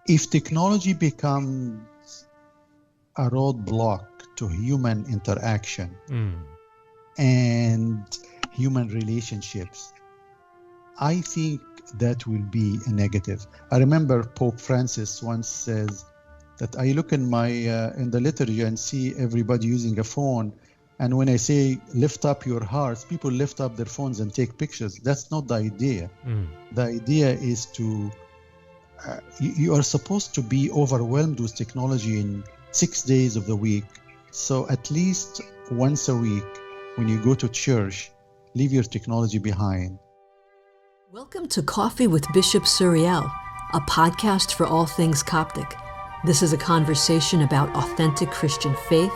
If technology becomes a roadblock to human interaction and human relationships, I think that will be a negative. I remember Pope Francis once says that I look in the liturgy and see everybody using a phone, and when I say lift up your hearts, people lift up their phones and take pictures. That's not the idea. The idea is to you are supposed to be overwhelmed with technology in 6 days of the week. So at least once a week, when you go to church, leave your technology behind. Welcome to Coffee with Bishop Suriel, a podcast for all things Coptic. This is a conversation about authentic Christian faith,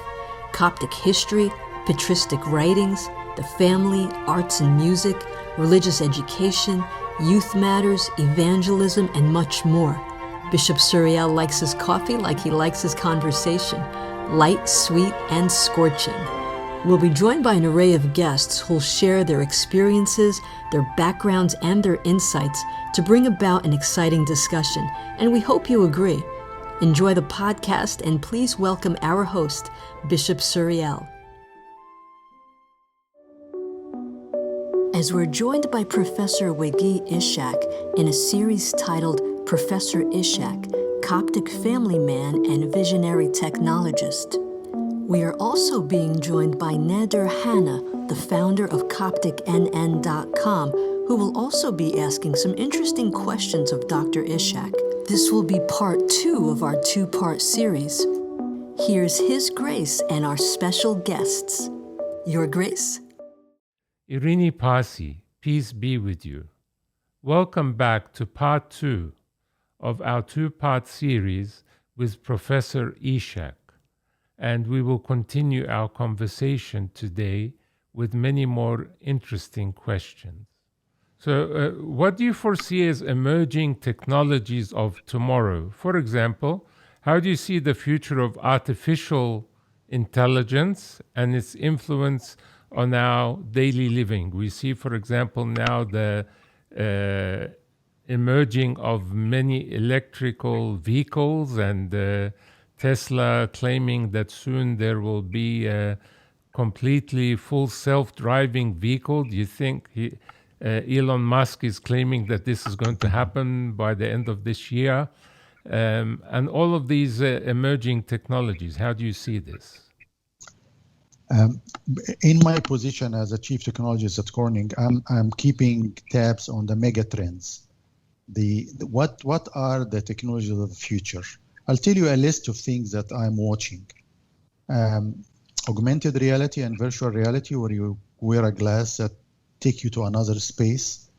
Coptic history, patristic writings, the family, arts and music, religious education, youth matters, evangelism, and much more. Bishop Suriel likes his coffee like he likes his conversation, light, sweet, and scorching. We'll be joined by an array of guests who'll share their experiences, their backgrounds, and their insights to bring about an exciting discussion, and we hope you agree. Enjoy the podcast, and please welcome our host, Bishop Suriel. As we're joined by Professor Waguih Ishak in a series titled Professor Ishak, Coptic Family Man and Visionary Technologist. We are also being joined by Nader Hanna, the founder of CopticNN.com, who will also be asking some interesting questions of Dr. Ishak. This will be part 2 of our 2-part series. Here's His Grace and our special guests. Your Grace? Irini Pasi, peace be with you. Welcome back to part 2 of our 2-part series with Professor Ishak, and we will continue our conversation today with many more interesting questions. So, what do you foresee as emerging technologies of tomorrow? For example, how do you see the future of artificial intelligence and its influence on our daily living? We see, for example, now the emerging of many electrical vehicles, and Tesla claiming that soon there will be a completely full self-driving vehicle. Do you think Elon Musk is claiming that this is going to happen by the end of this year? And all of these emerging technologies, how do you see this? In my position as a Chief Technologist at Corning, I'm keeping tabs on the mega trends. What are the technologies of the future? I'll tell you a list of things that I'm watching. Augmented reality and virtual reality, where you wear a glass that take you to another space.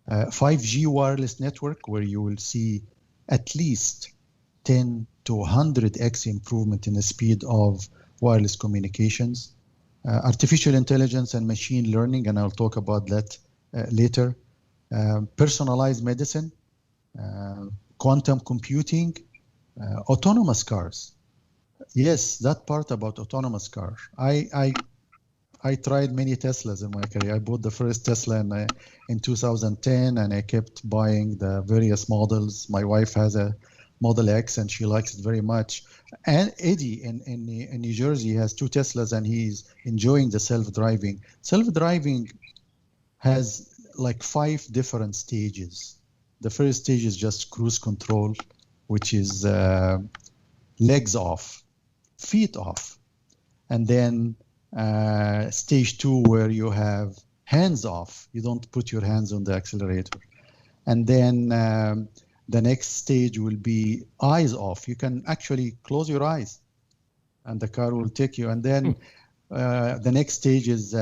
5G wireless network, where you will see at least 10 to 100x improvement in the speed of wireless communications. Artificial intelligence and machine learning, and I'll talk about that later. Personalized medicine, quantum computing, autonomous cars. Yes, that part about autonomous cars. I tried many Teslas in my career. I bought the first Tesla in 2010, and I kept buying the various models. My wife has a Model X, and she likes it very much. And Eddie in New Jersey has 2 Teslas, and he's enjoying the self-driving. Self-driving has like 5 different stages. The first stage is just cruise control, which is legs off, feet off. And then stage 2, where you have hands off. You don't put your hands on the accelerator. And then the next stage will be eyes off. You can actually close your eyes and the car will take you. And then the next stage is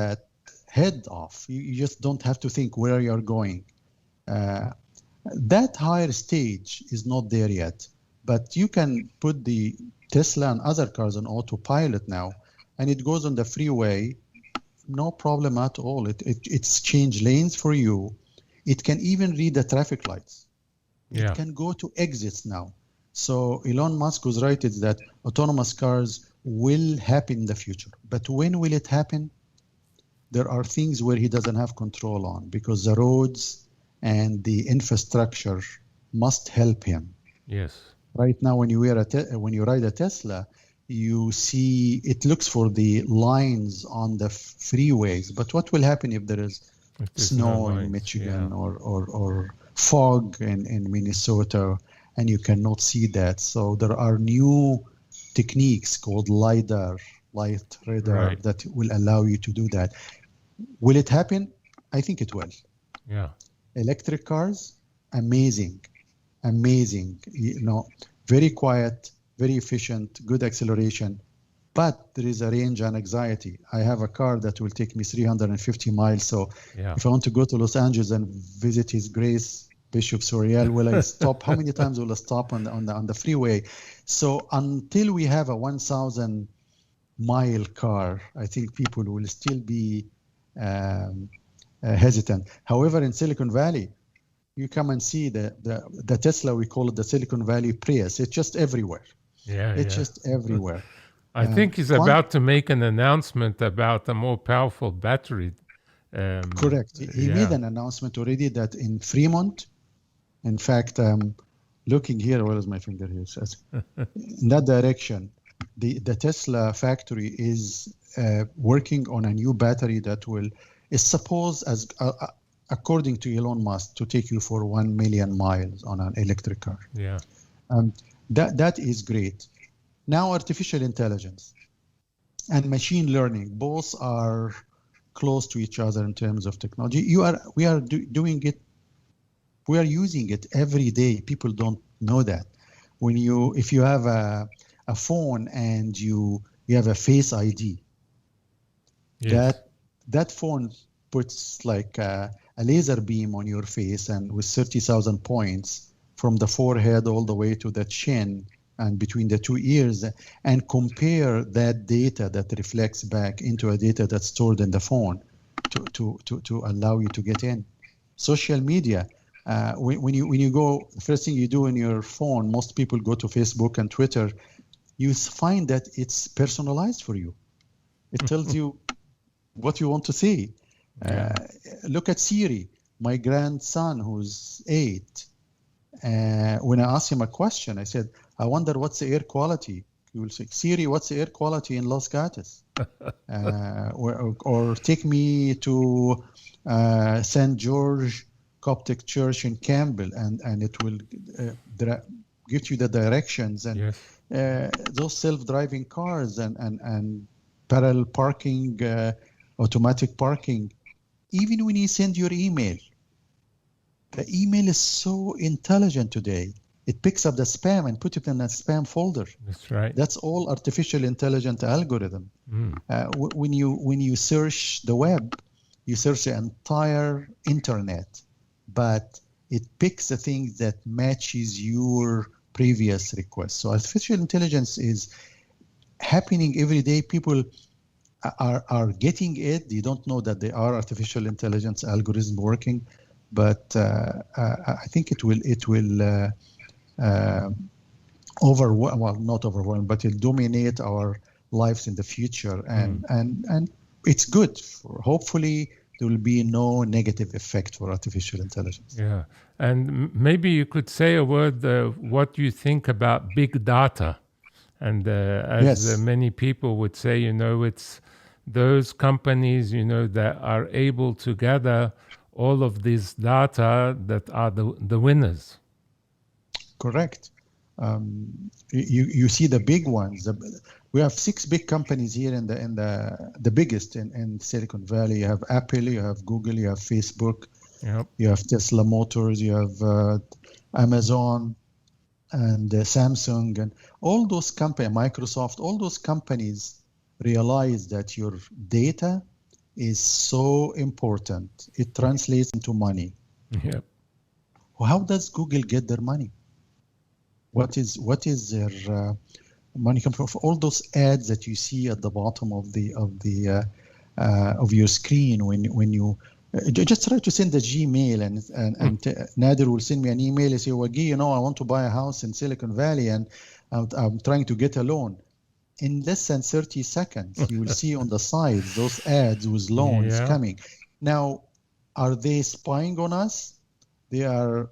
head off. You just don't have to think where you're going. That higher stage is not there yet, but you can put the Tesla and other cars on autopilot now, and it goes on the freeway, no problem at all. It's changed lanes for you. It can even read the traffic lights. Yeah. It can go to exits now. So Elon Musk was right, it's that autonomous cars will happen in the future. But when will it happen? There are things where he doesn't have control on, because the roads and the infrastructure must help him. Yes. Right now, when you ride a Tesla, you see it looks for the lines on the freeways. But what will happen if there is snow in Michigan or fog in Minnesota, and you cannot see that? So there are new techniques called LiDAR, light radar, that will allow you to do that. Will it happen? I think it will. Yeah. Electric cars, amazing. Very quiet, very efficient, good acceleration, but there is a range anxiety. I have a car that will take me 350 miles. So if I want to go to Los Angeles and visit His Grace Bishop Soriel, will I stop? How many times will I stop on the freeway? So until we have a 1,000-mile car, I think people will still be hesitant. However, in Silicon Valley, you come and see the Tesla, we call it the Silicon Valley Prius. It's just everywhere. It's just everywhere. I think he's about to make an announcement about a more powerful battery. Correct. He made an announcement already that in Fremont, in fact, looking here, where is my finger here? In that direction, the Tesla factory is working on a new battery that is supposed, as according to Elon Musk, to take you for 1 million miles on an electric car. Yeah. That is great. Now, artificial intelligence and machine learning, both are close to each other in terms of technology. We are doing it. We are using it every day. People don't know that. If you have a phone and you have a Face ID, that phone puts like a laser beam on your face, and with 30,000 points from the forehead all the way to the chin and between the two ears, and compare that data that reflects back into a data that's stored in the phone to allow you to get in. Social media, when you go, the first thing you do in your phone, most people go to Facebook and Twitter, you find that it's personalized for you. It tells you what you want to see. Look at Siri. My grandson, who's 8, when I asked him a question, I said, I wonder what's the air quality. He will say, Siri, what's the air quality in Los Gatos? or take me to St. George Coptic Church in Campbell, and it will give you the directions. And those self-driving cars and parallel parking, automatic parking. Even when you send your email, the email is so intelligent today. It picks up the spam and put it in a spam folder. That's right. That's all artificial intelligent algorithm. When you search the web, you search the entire internet, but it picks the things that matches your previous request. So artificial intelligence is happening every day. People are getting it. They don't know that there are artificial intelligence algorithms working, but I think it will overwhelm, well, not overwhelm, but it'll dominate our lives in the future, and it's good. Hopefully there will be no negative effect for artificial intelligence. Yeah, and maybe you could say a word what you think about big data, and as many people would say, it's those companies, that are able to gather all of this data that are the winners. Correct. You see the big ones. We have 6 big companies here in the biggest in Silicon Valley. You have Apple, you have Google, you have Facebook, you have Tesla Motors, you have Amazon and Samsung, and all those companies, Microsoft, all those companies realize that your data is so important. It translates into money. Yep. Well, how does Google get their money? What is their money come from? all those ads that you see at the bottom of your screen when you just try to send a Gmail and Nader will send me an email and say, Waguih, I want to buy a house in Silicon Valley and I'm trying to get a loan. In less than 30 seconds, you will see on the sides those ads with loans coming. Now, are they spying on us? They are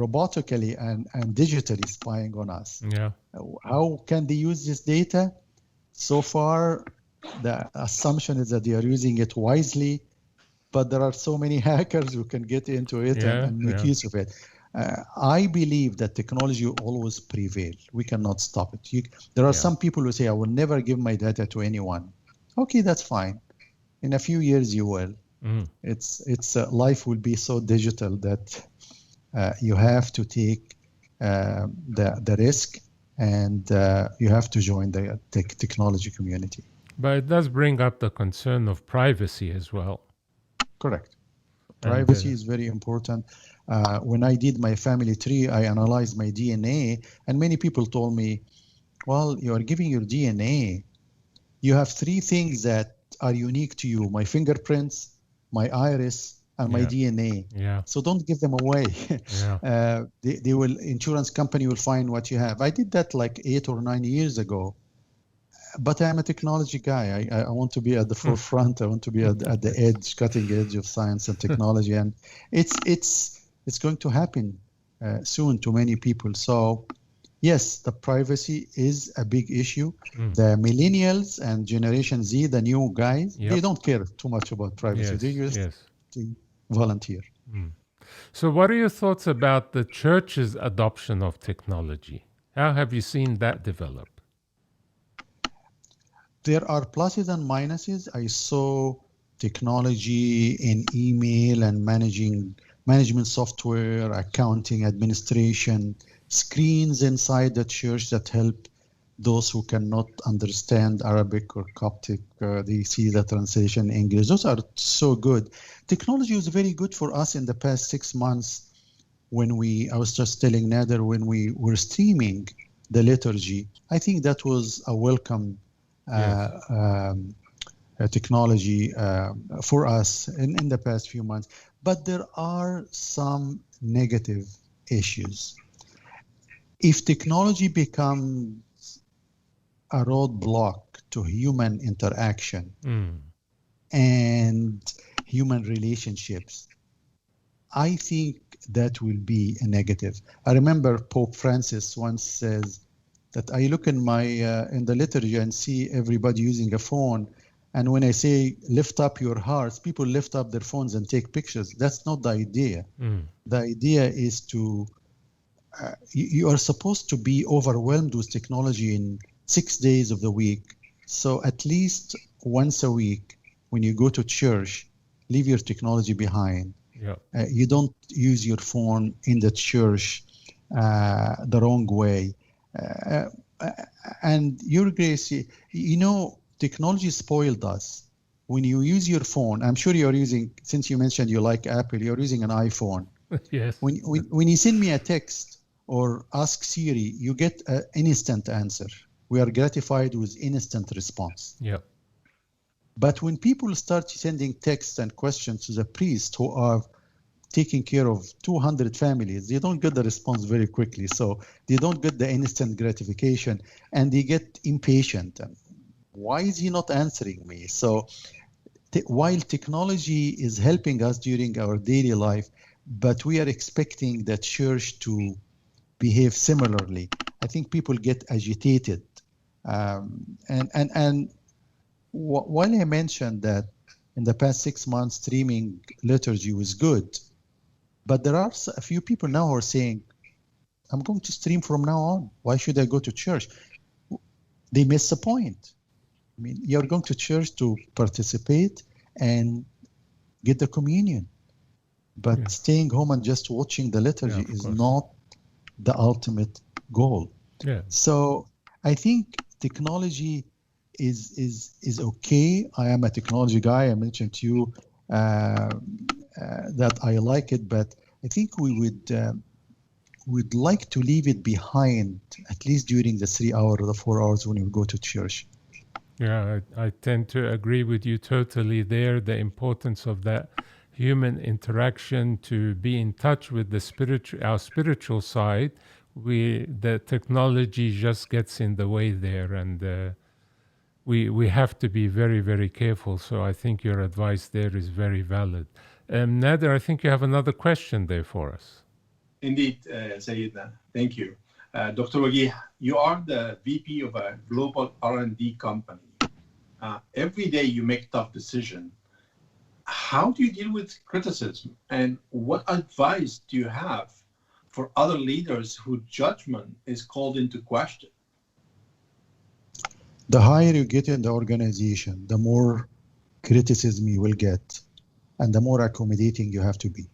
robotically and digitally spying on us. Yeah. How can they use this data? So far, the assumption is that they are using it wisely, but there are so many hackers who can get into it and make use of it. I believe that technology will always prevail. We cannot stop it. There are some people who say, I will never give my data to anyone. Okay, that's fine. In a few years, you will. It's life will be so digital that you have to take the risk, and you have to join the technology community. But it does bring up the concern of privacy as well. Correct. Privacy is very important. When I did my family tree, I analyzed my DNA, and many people told me, well, you are giving your DNA. You have 3 things that are unique to you: my fingerprints, my iris, and my DNA. So don't give them away. They will, insurance company will find what you have. I did that like 8 or 9 years ago. But I'm a technology guy. I want to be at the forefront. I want to be at the edge, cutting edge of science and technology. And it's going to happen soon to many people. So yes, the privacy is a big issue. The millennials and Generation Z, the new guys, they don't care too much about privacy. They just volunteer. So what are your thoughts about the church's adoption of technology? How have you seen that develop? There are pluses and minuses. I saw technology in email and management software, accounting, administration, screens inside the church that help those who cannot understand Arabic or Coptic. They see the translation in English. Those are so good. Technology was very good for us in the past 6 months when I was just telling Nader, when we were streaming the liturgy. I think that was a welcome technology for us in the past few months. But there are some negative issues. If technology becomes a roadblock to human interaction and human relationships, I think that will be a negative. I remember Pope Francis once says that I look in the liturgy and see everybody using a phone, and when I say lift up your hearts, people lift up their phones and take pictures. That's not the idea. The idea is to you are supposed to be overwhelmed with technology in 6 days of the week. So at least once a week, when you go to church, leave your technology behind. You don't use your phone in the church the wrong way. And your grace, technology spoiled us. When you use your phone, I'm sure you're using, since you mentioned you like Apple, you're using an iPhone. Yes. When you send me a text or ask Siri, you get an instant answer. We are gratified with instant response. But when people start sending texts and questions to the priest who are taking care of 200 families, they don't get the response very quickly. So they don't get the instant gratification, and they get impatient. And why is he not answering me? So while technology is helping us during our daily life, but we are expecting the church to behave similarly, I think people get agitated. And while I mentioned that in the past 6 months, streaming liturgy was good, but there are a few people now who are saying, I'm going to stream from now on. Why should I go to church? They miss the point. I mean, you're going to church to participate and get the communion. But staying home and just watching the liturgy is not the ultimate goal. So I think technology is okay. I am a technology guy. I mentioned to you that I like it, but I think we would like to leave it behind, at least during the 3 hours or the 4 hours when you go to church. I tend to agree with you totally there. The importance of that human interaction, to be in touch with our spiritual side. The technology just gets in the way there, and we have to be very, very careful. So I think your advice there is very valid. Nader, I think you have another question there for us. Indeed, Sayyidna. Thank you. Dr. Waguih, you are the VP of a global R&D company. Every day you make tough decisions. How do you deal with criticism? And what advice do you have for other leaders whose judgment is called into question? The higher you get in the organization, the more criticism you will get, and the more accommodating you have to be.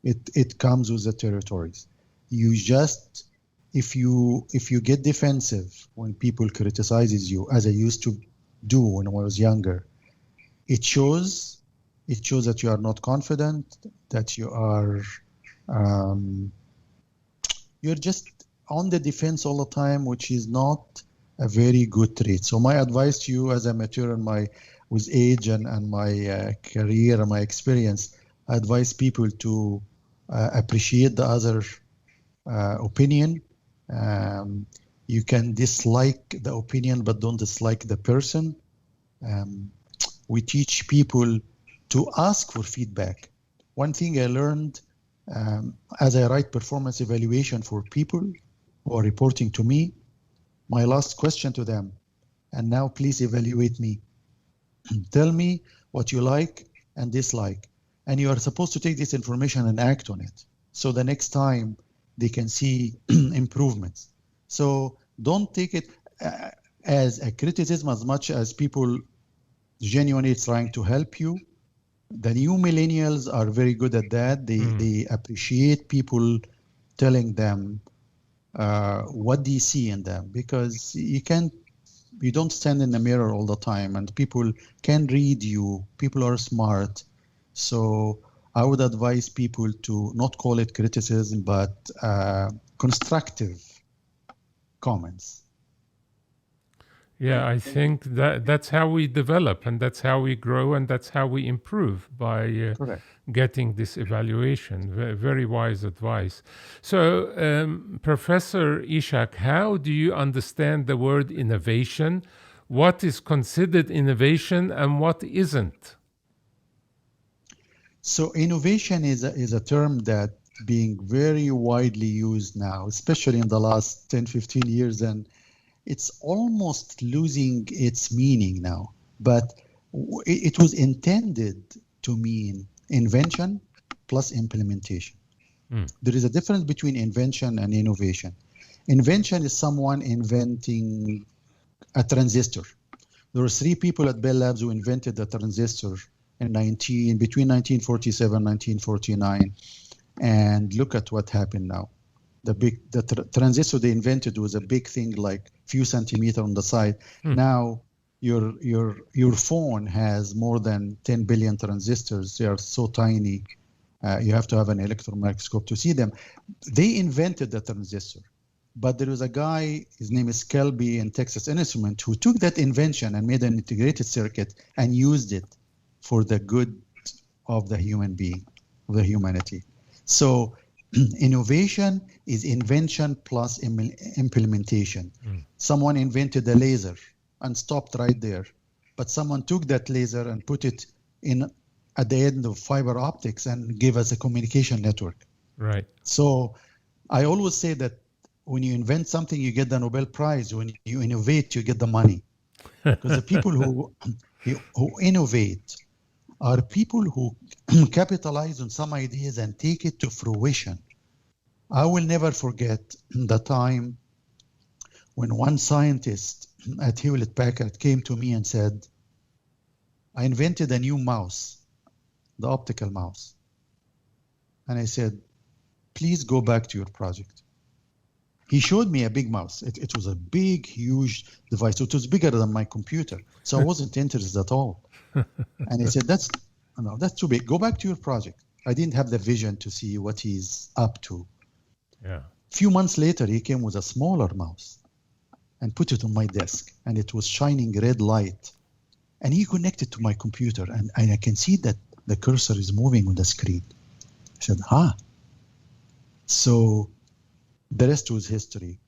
It comes with the territories. You just, if you get defensive when people criticizes you, as I used to do when I was younger, it shows that you are not confident, that you are you're just on the defense all the time, which is not a very good trait. So my advice to you as I mature with age and my career and my experience, I advise people to appreciate the other opinion. You can dislike the opinion, but don't dislike the person. We teach people to ask for feedback. One thing I learned as I write performance evaluation for people who are reporting to me, my last question to them, and now please evaluate me. Tell me what you like and dislike. And you are supposed to take this information and act on it. So the next time they can see improvements. So don't take it as a criticism as much as people genuinely trying to help you. The new millennials are very good at that. They appreciate people telling them what they see in them, because you don't stand in the mirror all the time, and people can read you. People are smart. So I would advise people to not call it criticism, but constructive comments. Yeah, I think that's how we develop, and that's how we grow, and that's how we improve, by getting this evaluation. Very wise advice. So, Professor Ishak, how do you understand the word innovation? What is considered innovation and what isn't? So innovation is a term that being very widely used now, especially in the last 10, 15 years, and it's almost losing its meaning now. But it was intended to mean invention plus implementation. There is a difference between invention and innovation. Invention is someone inventing a transistor. There were 3 people at Bell Labs who invented the transistor between 1947 and 1949, and look at what happened now. The transistor they invented was a big thing, like few centimeters on the side. Now your phone has more than 10 billion transistors. They are so tiny. You have to have an electron microscope to see them. They invented the transistor, but there was a guy, his name is Kelby in Texas Instruments, who took that invention and made an integrated circuit and used it for the good of the human being, of the humanity. So innovation is invention plus implementation. Someone invented a laser and stopped right there, but someone took that laser and put it in at the end of fiber optics and gave us a communication network. Right. So I always say that when you invent something, you get the Nobel Prize. When you innovate, you get the money. Because the people who innovate are people who capitalize on some ideas and take it to fruition. I will never forget the time when one scientist at Hewlett-Packard came to me and said, I invented a new mouse, the optical mouse. And I said, please go back to your project. He showed me a big mouse. It was a big, huge device. It was bigger than my computer. So I wasn't interested at all. And he said, that's too big. Go back to your project. I didn't have the vision to see what he's up to. Yeah. A few months later, he came with a smaller mouse and put it on my desk. And it was shining red light. And he connected to my computer. And I can see that the cursor is moving on the screen. I said, So the rest was history.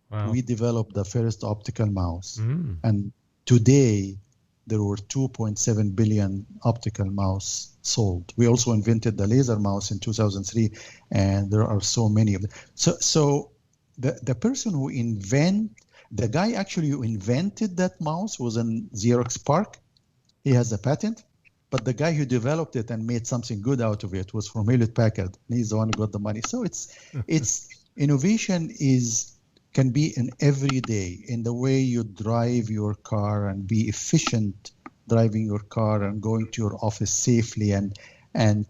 Wow. We developed the first optical mouse. And today, there were 2.7 billion optical mouse sold. We also invented the laser mouse in 2003, and there are so many of them. So the person who the guy actually who invented that mouse was in Xerox PARC. He has a patent, but the guy who developed it and made something good out of it was from Hewlett Packard. He's the one who got the money. So it's innovation can be in every day, in the way you drive your car and be efficient driving your car and going to your office safely and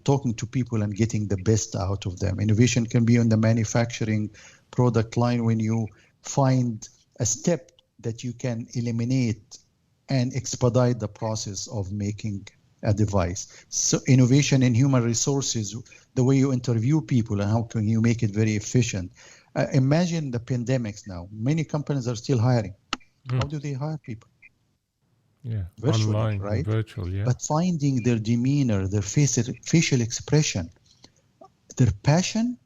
talking to people and getting the best out of them. Innovation can be on the manufacturing product line when you find a step that you can eliminate and expedite the process of making a device. So innovation in human resources, the way you interview people and how can you make it very efficient. Imagine the pandemics now. Many companies are still hiring. How do they hire people? Yeah, virtually, online, right? Virtual, yeah. But finding their demeanor, their facial expression, their passion,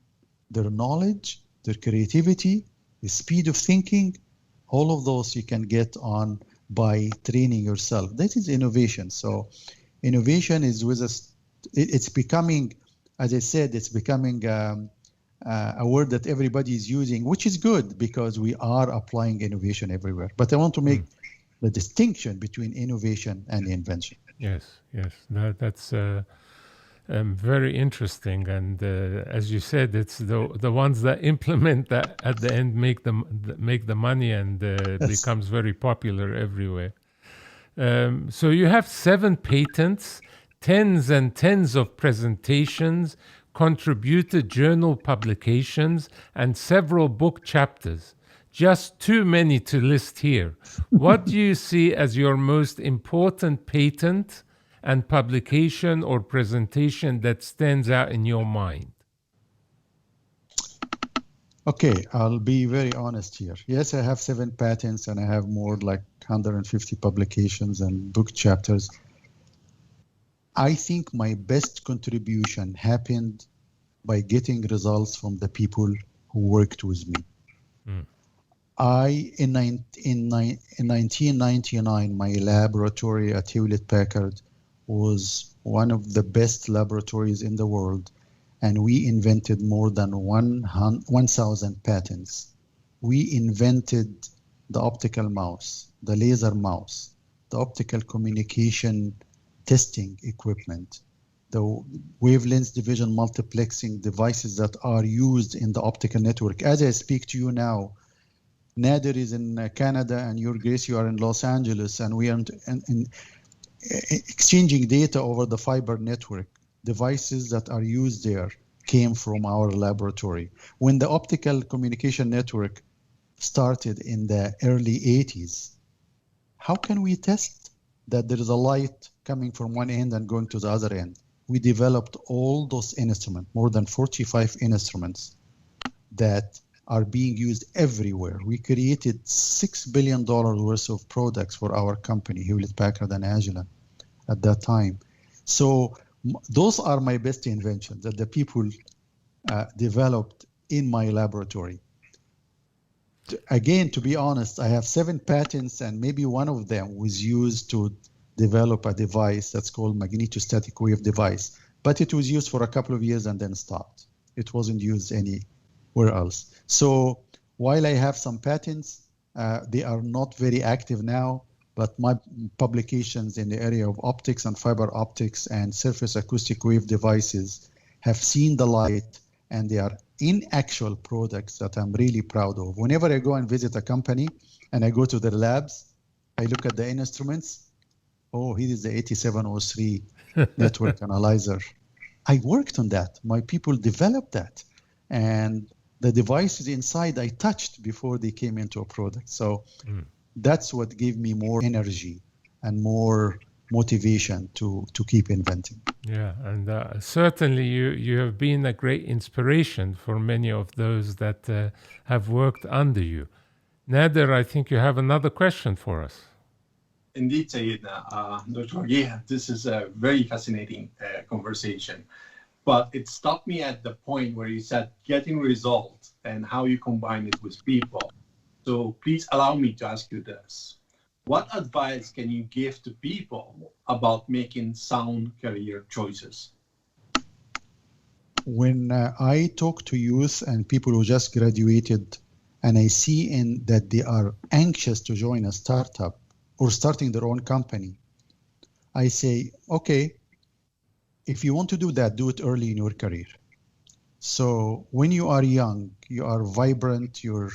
their knowledge, their creativity, the speed of thinking, all of those you can get on by training yourself. That is innovation. So innovation is with us. It's becoming, as I said, it's becoming a word that everybody is using, which is good because we are applying innovation everywhere. But I want to make the distinction between innovation and invention. Yes. That's very interesting. And as you said, it's the ones that implement that at the end make the money and becomes very popular everywhere. So you have 7 patents, tens and tens of presentations, contributed journal publications, and several book chapters. Just too many to list here. What do you see as your most important patent and publication or presentation that stands out in your mind? Okay, I'll be very honest here. Yes, I have 7 patents and I have more like 150 publications and book chapters. I think my best contribution happened by getting results from the people who worked with me. In 1999, my laboratory at Hewlett Packard was one of the best laboratories in the world, and we invented more than 1,000 patents. We invented the optical mouse, the laser mouse, the optical communication testing equipment, the wavelength division multiplexing devices that are used in the optical network. As I speak to you now, Nader is in Canada and your Grace, you are in Los Angeles, and we are exchanging data over the fiber network. Devices that are used there came from our laboratory. When the optical communication network started in the early 80s, how can we test that there is a light coming from one end and going to the other end? We developed all those instruments, more than 45 instruments that are being used everywhere. We created $6 billion worth of products for our company, Hewlett Packard and Agilent, at that time. So those are my best inventions that the people developed in my laboratory. Again, to be honest, I have 7 patents, and maybe one of them was used to develop a device that's called magnetostatic wave device, but it was used for a couple of years and then stopped. It wasn't used anywhere else. So while I have some patents, they are not very active now, but my publications in the area of optics and fiber optics and surface acoustic wave devices have seen the light, and they are in actual products that I'm really proud of. Whenever I go and visit a company and I go to their labs, I look at the instruments. Oh, here is the 8703 network analyzer. I worked on that. My people developed that. And the devices inside I touched before they came into a product. So that's what gave me more energy and more motivation to keep inventing. Yeah, and certainly you have been a great inspiration for many of those that have worked under you. Nader, I think you have another question for us. Indeed, Sayyidna. Dr. Waguih, this is a very fascinating conversation. But it stopped me at the point where you said getting results and how you combine it with people. So please allow me to ask you this. What advice can you give to people about making sound career choices? When I talk to youth and people who just graduated, and I see that they are anxious to join a startup or starting their own company, I say, okay, if you want to do that, do it early in your career. So when you are young, you are vibrant, your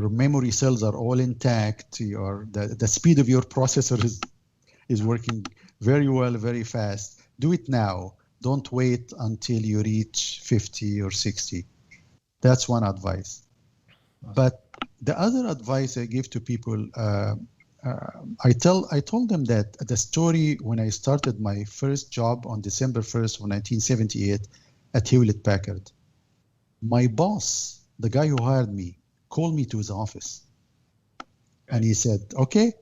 memory cells are all intact, the speed of your processor is working very well, very fast. Do it now. Don't wait until you reach 50 or 60. That's one advice. But the other advice I give to people, I told them that the story when I started my first job on December 1st of 1978 at Hewlett-Packard. My boss, the guy who hired me, called me to his office. And he said, okay,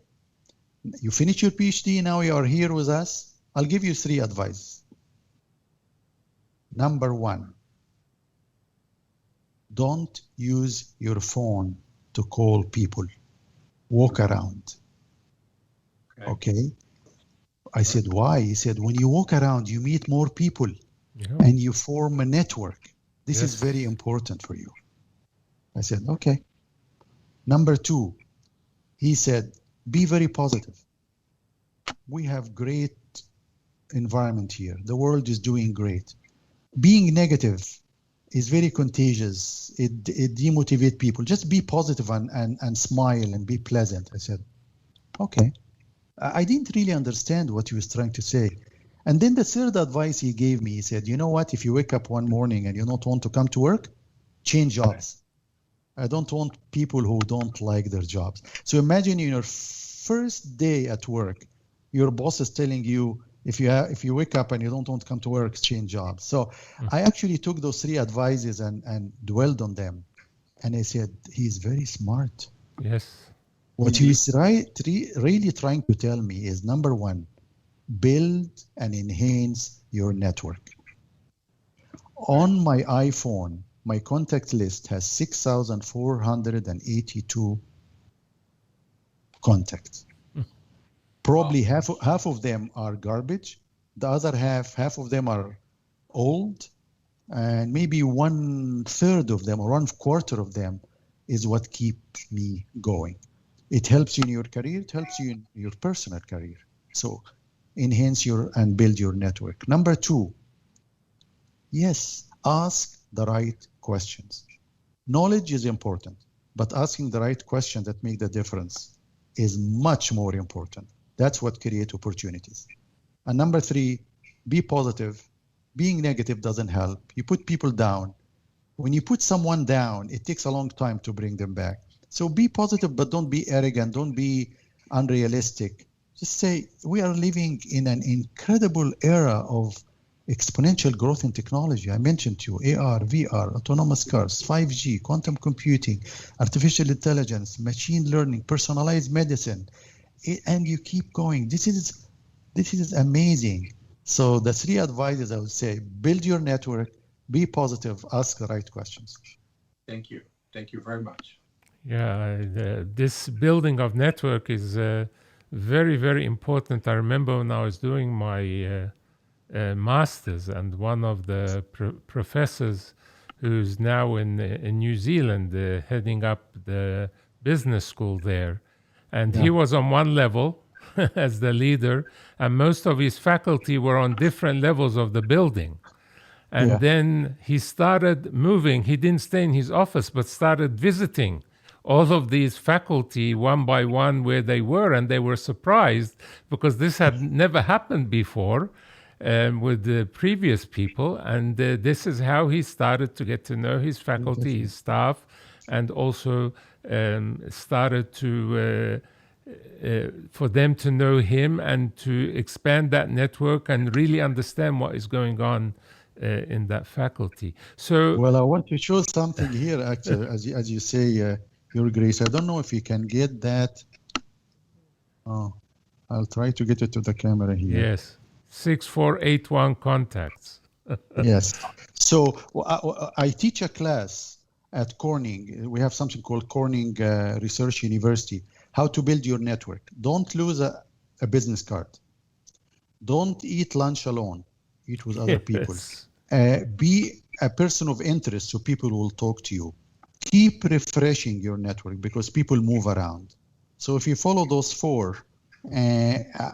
you finished your PhD, now you are here with us. I'll give you 3 advice. Number 1, don't use your phone to call people. Walk around. Okay. I said, why? He said, when you walk around, you meet more people and you form a network. This is very important for you. I said, okay. Number 2, he said, be very positive. We have great environment here. The world is doing great. Being negative is very contagious. It demotivates people. Just be positive and smile and be pleasant. I said, okay. I didn't really understand what he was trying to say. And then the third advice he gave me, he said, you know what? If you wake up one morning and you don't want to come to work, change jobs. I don't want people who don't like their jobs. So imagine in your first day at work, your boss is telling you, if you wake up and you don't want to come to work, change jobs. So I actually took those 3 advices and dwelled on them. And I said, he's very smart. Yes. What he's really trying to tell me is, number 1, build and enhance your network. On my iPhone, my contact list has 6,482 contacts. Probably half of them are garbage. The other half of them are old, and maybe 1/3 of them or 1/4 of them is what keeps me going. It helps you in your career. It helps you in your personal career. So enhance and build your network. Number 2, yes, ask the right questions. Knowledge is important, but asking the right questions that make the difference is much more important. That's what creates opportunities. And number 3, be positive. Being negative doesn't help. You put people down. When you put someone down, it takes a long time to bring them back. So be positive, but don't be arrogant. Don't be unrealistic. Just say, we are living in an incredible era of exponential growth in technology. I mentioned to you, AR, VR, autonomous cars, 5G, quantum computing, artificial intelligence, machine learning, personalized medicine, and you keep going. This is amazing. So the 3 advices I would say: build your network, be positive, ask the right questions. Thank you. Thank you very much. Yeah, this building of network is very, very important. I remember when I was doing my master's, and one of the professors who's now in New Zealand, heading up the business school there, and he was on one level as the leader, and most of his faculty were on different levels of the building. And then he started moving. He didn't stay in his office, but started visiting all of these faculty one by one where they were, and they were surprised because this had never happened before with the previous people. And this is how he started to get to know his faculty, his staff, and also started to for them to know him and to expand that network and really understand what is going on in that faculty. So, well, I want to show something here, actually, as you say, Your Grace. I don't know if you can get that. Oh, I'll try to get it to the camera here. Yes, 6481 contacts. Yes. So I teach a class at Corning. We have something called Corning Research University. how to build your network. Don't lose a business card. Don't eat lunch alone. Eat with other people. Be a person of interest so people will talk to you. Keep refreshing your network because people move around. So if you follow those 4,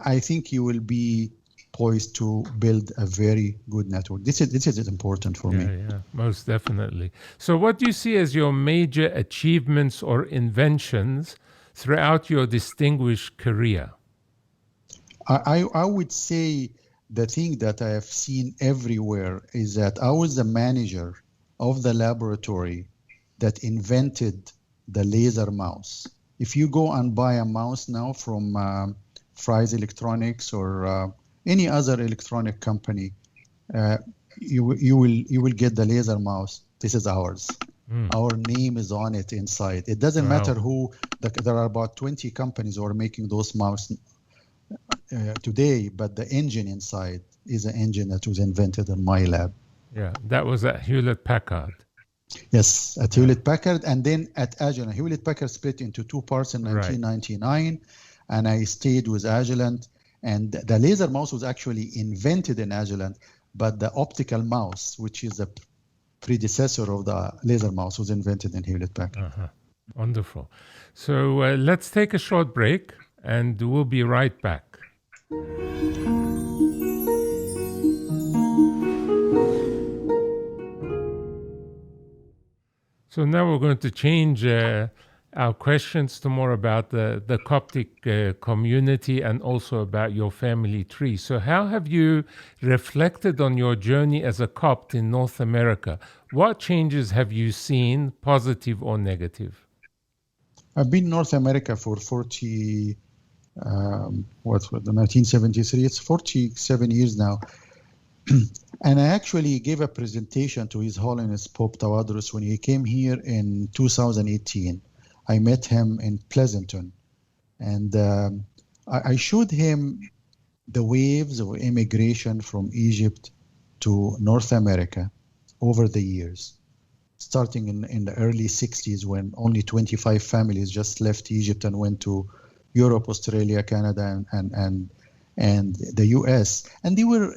I think you will be poised to build a very good network. This is important for me. Yeah, most definitely. So what do you see as your major achievements or inventions throughout your distinguished career? I would say the thing that I have seen everywhere is that I was the manager of the laboratory that invented the laser mouse. If you go and buy a mouse now from Fry's Electronics or any other electronic company, you will get the laser mouse. This is ours. Our name is on it inside. It doesn't matter who. There are about 20 companies who are making those mouse today, but the engine inside is an engine that was invented in my lab. Yeah, that was at Hewlett-Packard. Yes, at Hewlett-Packard, and then at Agilent. Hewlett-Packard split into 2 parts in 1999, and I stayed with Agilent. And the laser mouse was actually invented in Agilent, but the optical mouse, which is a predecessor of the laser mouse, was invented in Hewlett-Packard. Wonderful. So let's take a short break, and we'll be right back. So now we're going to change our questions to more about the Coptic community and also about your family tree. So how have you reflected on your journey as a Copt in North America? What changes have you seen, positive or negative? I've been in North America for 1973. It's 47 years now. And I actually gave a presentation to His Holiness Pope Tawadros when he came here in 2018. I met him in Pleasanton, and I showed him the waves of immigration from Egypt to North America over the years, starting in the early 60s when only 25 families just left Egypt and went to Europe, Australia, Canada, and the US. And they were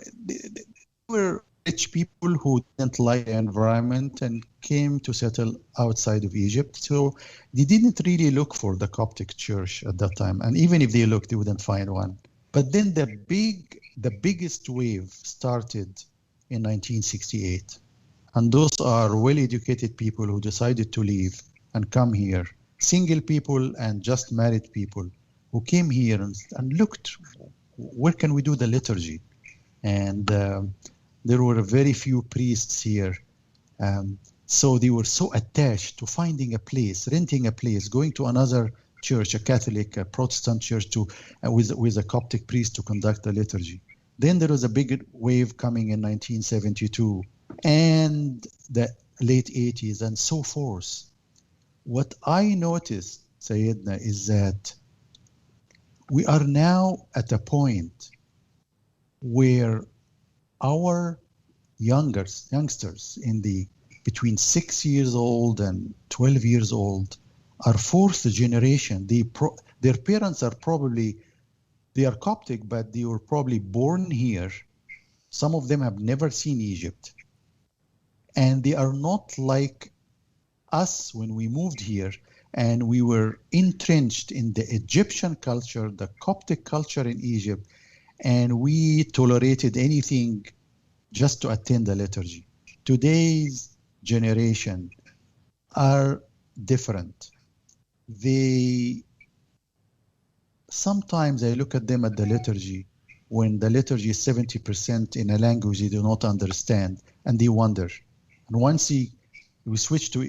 rich people who didn't like the environment and came to settle outside of Egypt. So they didn't really look for the Coptic Church at that time. And even if they looked, they wouldn't find one. But then the biggest wave started in 1968. And those are well-educated people who decided to leave and come here. Single people and just married people who came here and looked, where can we do the liturgy? And there were very few priests here. So they were so attached to finding a place, renting a place, going to another church, a Catholic, a Protestant church, with a Coptic priest to conduct the liturgy. Then there was a big wave coming in 1972 and the late 80s and so forth. What I noticed, Sayyidina, is that we are now at a point where our youngsters between 6 years old and 12 years old are fourth generation. Their parents are they are Coptic, but they were probably born here. Some of them have never seen Egypt. And they are not like us when we moved here and we were entrenched in the Egyptian culture, the Coptic culture in Egypt, and we tolerated anything just to attend the liturgy. Today's generation are different. Sometimes I look at them at the liturgy when the liturgy is 70% in a language they do not understand, and they wonder. And once we switch to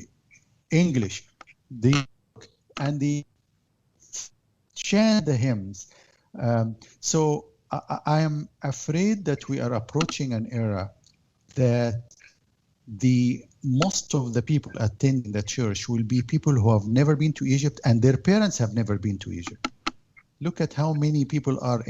English, they chant the hymns. So I am afraid that we are approaching an era that most of the people attending the church will be people who have never been to Egypt and their parents have never been to Egypt. Look at how many people are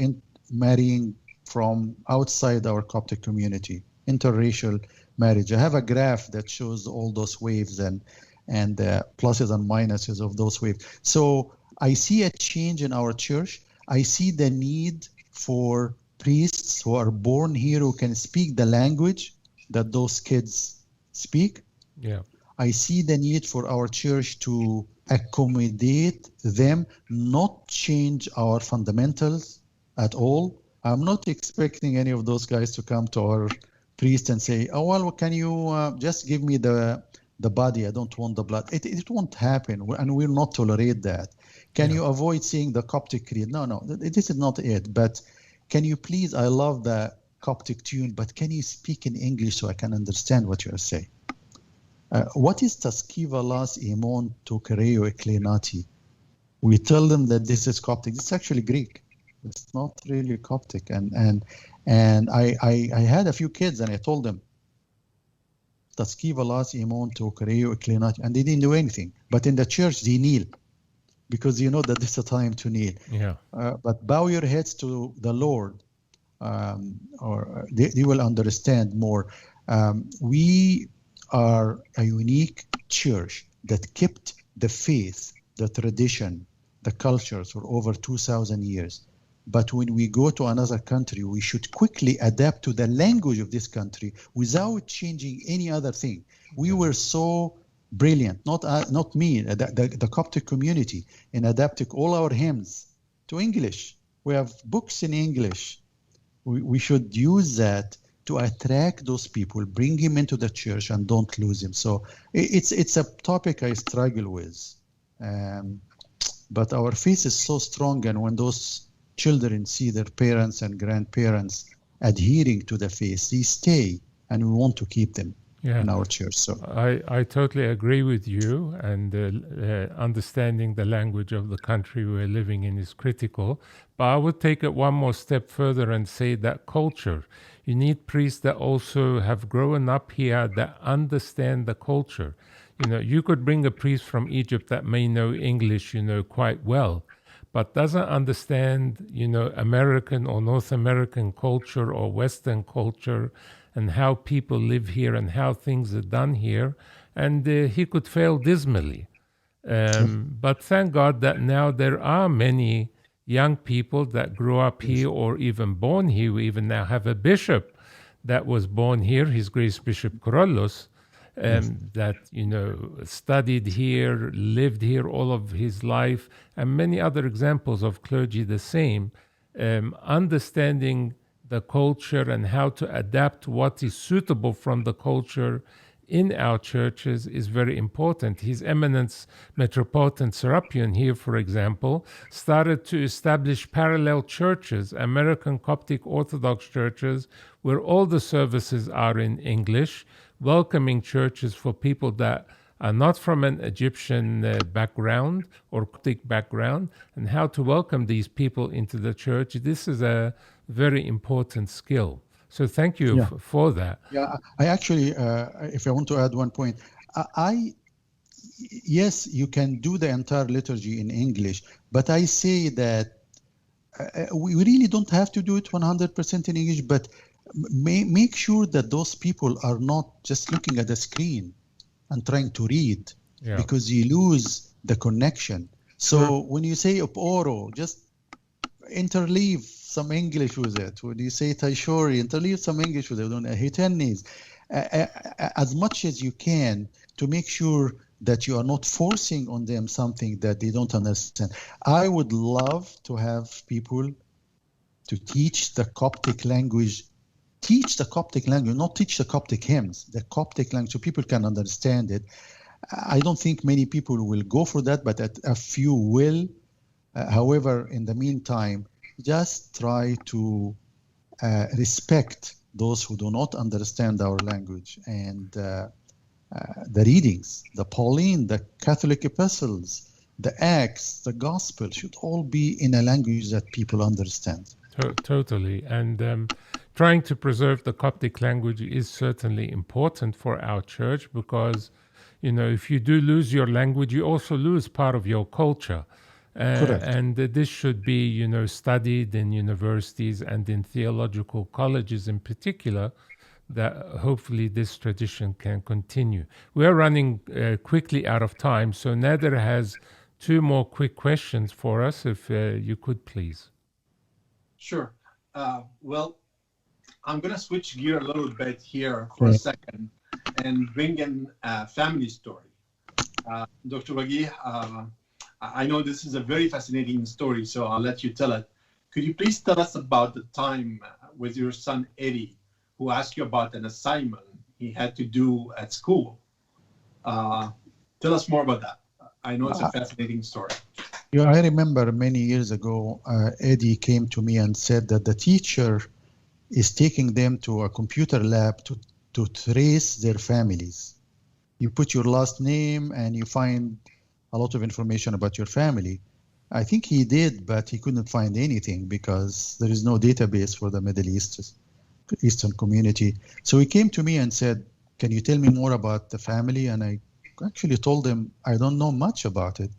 marrying from outside our Coptic community, interracial marriage. I have a graph that shows all those waves and the pluses and minuses of those waves. So I see a change in our church. I see the need for priests who are born here who can speak the language that those kids speak. Yeah. I see the need for our church to accommodate them, not change our fundamentals at all. I'm not expecting any of those guys to come to our priest and say, oh, well, can you just give me the body? I don't want the blood. It won't happen, and we'll not tolerate that. Can you avoid saying the Coptic creed? No, this is not it. But can you please, I love the Coptic tune, but can you speak in English so I can understand what you are saying? What is Taskivalas imon to Kereo Eklenati? We tell them that this is Coptic. It's actually Greek. It's not really Coptic. And I had a few kids and I told them, Taskivalas imon to Kereo Eklenati, and they didn't do anything. But in the church, they kneel because you know that this is a time to kneel. Yeah. But bow your heads to the Lord, or they will understand more. We are a unique church that kept the faith, the tradition, the cultures for over 2,000 years. But when we go to another country, we should quickly adapt to the language of this country without changing any other thing. We were so brilliant, not me, the Coptic community, in adapting all our hymns to English. We have books in English. We should use that to attract those people, bring him into the church, and don't lose him. So it's a topic I struggle with. But our faith is so strong, and when those children see their parents and grandparents adhering to the faith, they stay, and we want to keep them in our church. So I totally agree with you, and understanding the language of the country we're living in is critical. But I would take it one more step further and say that culture. You need priests that also have grown up here, that understand the culture. You know, you could bring a priest from Egypt that may know English, quite well, but doesn't understand, American or North American culture or Western culture and how people live here and how things are done here. And he could fail dismally. But thank God that now there are many young people that grew up here or even born here. We even now have a bishop that was born here, His Grace Bishop Corollos, that, studied here, lived here all of his life, and many other examples of clergy the same, understanding the culture and how to adapt what is suitable from the culture in our churches is very important. His Eminence Metropolitan Serapion here, for example, started to establish parallel churches, American Coptic Orthodox churches, where all the services are in English, welcoming churches for people that are not from an Egyptian background or Coptic background, and how to welcome these people into the church. This is a very important skill. So thank you for that. Yeah, I actually, if I want to add one point, yes, you can do the entire liturgy in English, but I say that we really don't have to do it 100% in English, but make sure that those people are not just looking at the screen and trying to read, because you lose the connection. So when you say Oporo, just interleave some English with it. When you say Taishori, interleave some English with it. Hitenis, as much as you can, to make sure that you are not forcing on them something that they don't understand. I would love to have people to teach the Coptic language, not teach the Coptic hymns, the Coptic language, so people can understand it. I don't think many people will go for that, but a few will. However, in the meantime, just try to respect those who do not understand our language, and the readings, the Pauline, the Catholic epistles, the Acts, the Gospel should all be in a language that people understand. Totally. And trying to preserve the Coptic language is certainly important for our church, because, if you do lose your language, you also lose part of your culture. And this should be, studied in universities and in theological colleges in particular, that hopefully this tradition can continue. We are running quickly out of time, so Nader has 2 more quick questions for us, if you could, please. Sure. Well, I'm going to switch gear a little bit here for a second and bring in a family story. Dr. Waguih, I know this is a very fascinating story, so I'll let you tell it. Could you please tell us about the time with your son Eddie, who asked you about an assignment he had to do at school? Tell us more about that. I know it's a fascinating story. Yeah, I remember many years ago, Eddie came to me and said that the teacher is taking them to a computer lab to trace their families. You put your last name and you find a lot of information about your family. I think he did, but he couldn't find anything because there is no database for the Middle Eastern community. So he came to me and said, can you tell me more about the family? And I actually told him, I don't know much about it,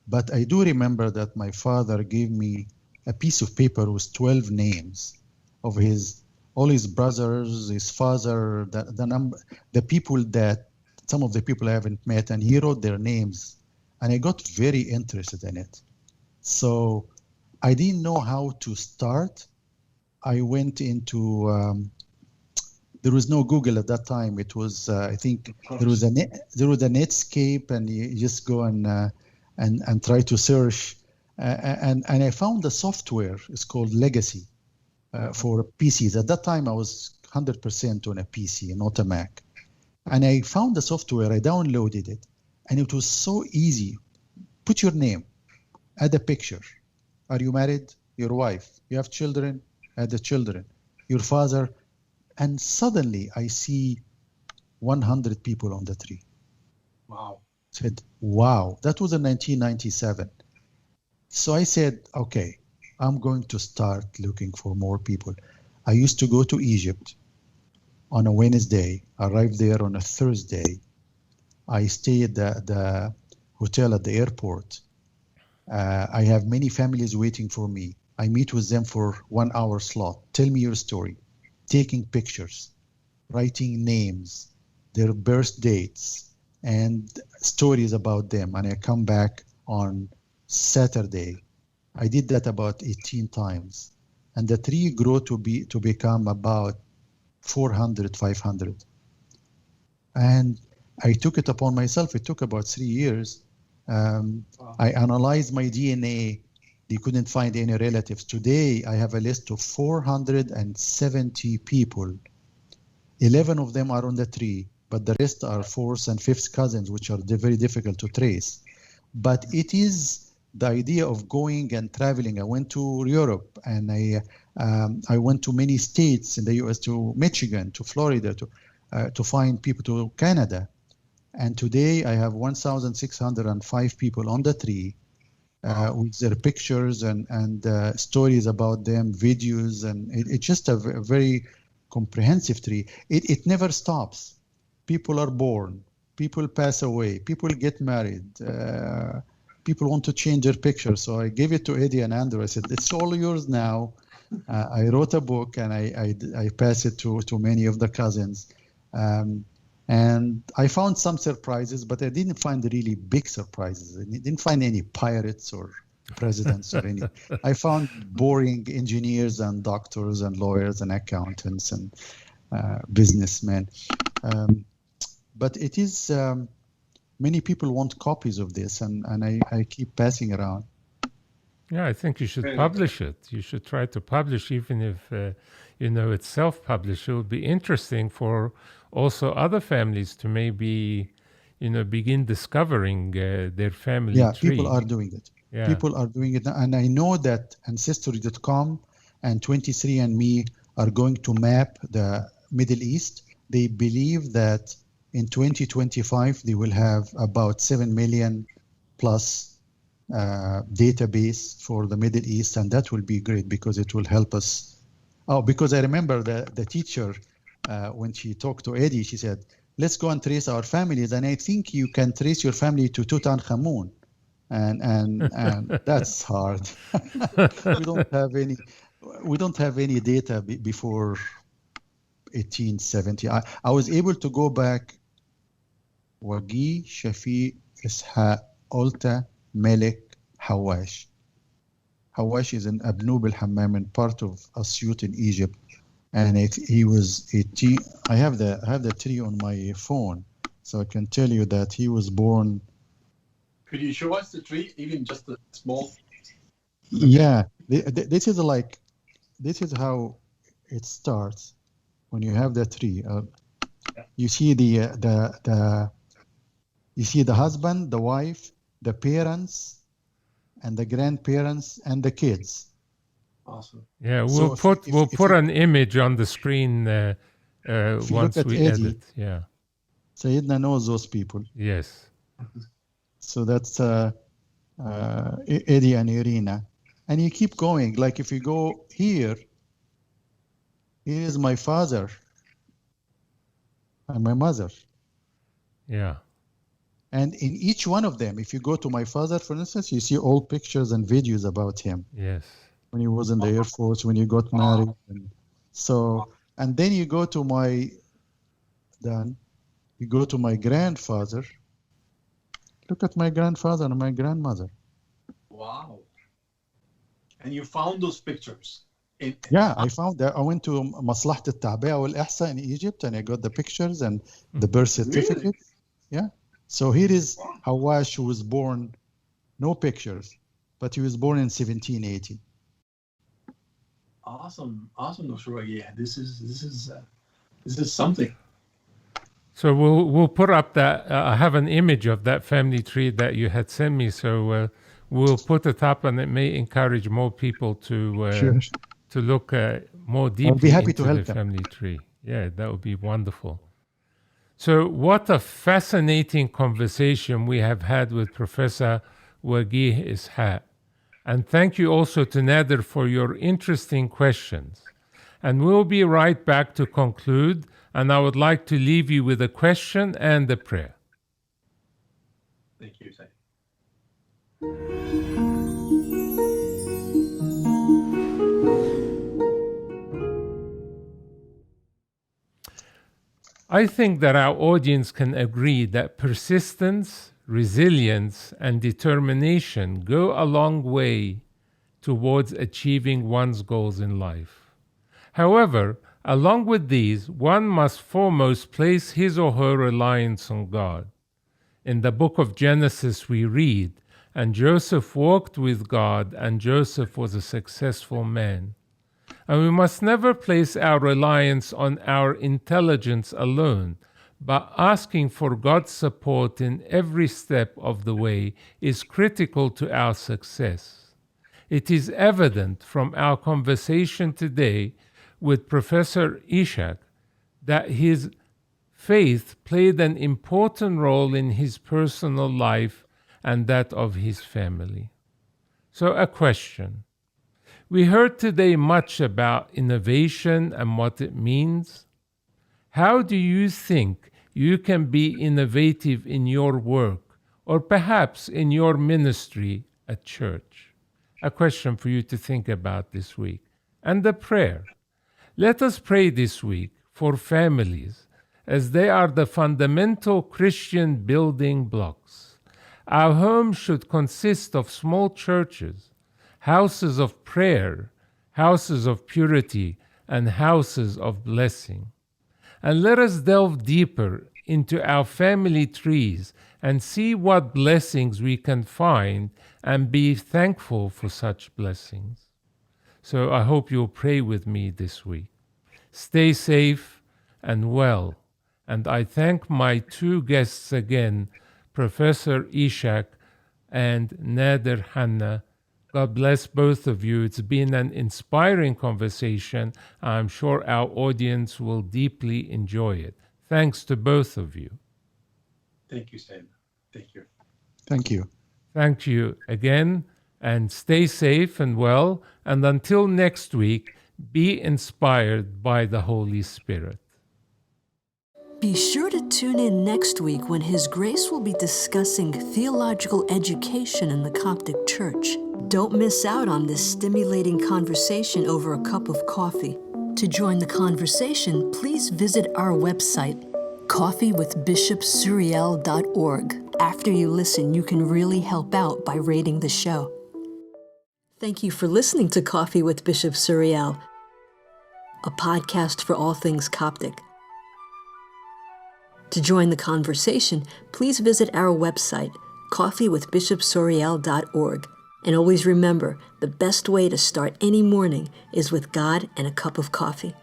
but I do remember that my father gave me a piece of paper with 12 names of all his brothers, his father, the people that, some of the people I haven't met, and he wrote their names. And I got very interested in it. So I didn't know how to start. I went into, there was no Google at that time. It was, I think, there was a Netscape, and you just go and try to search. And I found a software. It's called Legacy for PCs. At that time, I was 100% on a PC, not a Mac. And I found the software. I downloaded it, and it was so easy. Put your name, add a picture. Are you married? Your wife. You have children? Add the children. Your father. And suddenly I see 100 people on the tree. Wow. Said, wow. That was in 1997. So I said, okay, I'm going to start looking for more people. I used to go to Egypt on a Wednesday, arrived there on a Thursday. I stayed at the hotel at the airport. I have many families waiting for me. I meet with them for 1 hour slot. Tell me your story. Taking pictures, writing names, their birth dates, and stories about them. And I come back on Saturday. I did that about 18 times. And the tree grew to become about 400, 500. And I took it upon myself. It took about 3 years. I analyzed my DNA. They couldn't find any relatives. Today, I have a list of 470 people. 11 of them are on the tree, but the rest are fourth and fifth cousins, which are very difficult to trace. But it is the idea of going and traveling. I went to Europe, and I went to many states in the U.S., to Michigan, to Florida, to find people, to Canada. And today, I have 1,605 people on the tree. With their pictures and stories about them, videos, and it's just a very comprehensive tree. It never stops. People are born, people pass away, people get married, people want to change their picture. So I gave it to Eddie and Andrew. I said, it's all yours now. I wrote a book, and I passed it to many of the cousins. And I found some surprises, but I didn't find really big surprises. I didn't find any pirates or presidents or any. I found boring engineers and doctors and lawyers and accountants and businessmen. But it is, many people want copies of this, and I keep passing around. Yeah, I think you should publish it. You should try to publish, even if, it's self-published. It would be interesting for also other families to maybe, begin discovering their family tree. Yeah, people are doing it. Yeah. People are doing it. And I know that Ancestry.com and 23andMe are going to map the Middle East. They believe that in 2025, they will have about 7 million plus database for the Middle East. And that will be great because it will help us. Oh, because I remember the teacher, when she talked to Eddie, she said, let's go and trace our families. And I think you can trace your family to Tutankhamun. And that's hard. We don't have any data before 1870. I was able to go back Waguih, Shafi, Ishaq, Olta, Melik Hawash. Hawash is an Abnub al-Hammam and part of Asyut in Egypt. And he was I have the tree on my phone, so I can tell you that he was born. Could you show us the tree, even just a small? Yeah, this is how it starts. When you have the tree, you see you see the husband, the wife, the parents, and the grandparents, and the kids. Awesome. Yeah, we'll put an image on the screen once we edit. Yeah. Sayyidina knows those people. Yes. So that's Eddie and Irina. And you keep going. Like if you go here is my father and my mother. Yeah. And in each one of them, if you go to my father, for instance, you see old pictures and videos about him. Yes. When he was in the Air Force, when he got married. And then you go to my grandfather. Look at my grandfather and my grandmother. Wow. And you found those pictures? Yeah, I found that. I went to Maslahat al-Ta'bi'a wal-Ihsa in Egypt, and I got the pictures and the birth certificate. Really? Yeah. So here is Hawash, who was born, no pictures, but he was born in 1780. Awesome, Dr. Waguih. This is something. So we'll put up that. I have an image of that family tree that you had sent me. So we'll put it up, and it may encourage more people to look more deeply into the family tree. Yeah, that would be wonderful. So what a fascinating conversation we have had with Professor Waguih Ishak. And thank you also to Nader for your interesting questions. And we'll be right back to conclude, and I would like to leave you with a question and a prayer. Thank you, Sayyid. I think that our audience can agree that persistence, resilience, and determination go a long way towards achieving one's goals in life. However, along with these, one must foremost place his or her reliance on God. In the book of Genesis we read, "And Joseph walked with God, and Joseph was a successful man." And we must never place our reliance on our intelligence alone, but asking for God's support in every step of the way is critical to our success. It is evident from our conversation today with Professor Ishak that his faith played an important role in his personal life and that of his family. So a question. We heard today much about innovation and what it means. How do you think you can be innovative in your work, or perhaps in your ministry at church? A question for you to think about this week. And a prayer. Let us pray this week for families, as they are the fundamental Christian building blocks. Our home should consist of small churches, houses of prayer, houses of purity, and houses of blessing. And let us delve deeper into our family trees and see what blessings we can find and be thankful for such blessings. So I hope you'll pray with me this week. Stay safe and well. And I thank my two guests again, Professor Ishak and Nader Hanna. God bless both of you. It's been an inspiring conversation. I'm sure our audience will deeply enjoy it. Thanks to both of you. Thank you, Sam. Thank you. Thank you. Thank you again, and stay safe and well. And until next week, be inspired by the Holy Spirit. Be sure to tune in next week when His Grace will be discussing theological education in the Coptic Church. Don't miss out on this stimulating conversation over a cup of coffee. To join the conversation, please visit our website, coffeewithbishopsuriel.org. after you listen, you can really help out by rating the show. Thank you for listening to Coffee with Bishop Suriel, a podcast for all things Coptic. To join the conversation, please visit our website, coffeewithbishopsuriel.org. And always remember, the best way to start any morning is with God and a cup of coffee.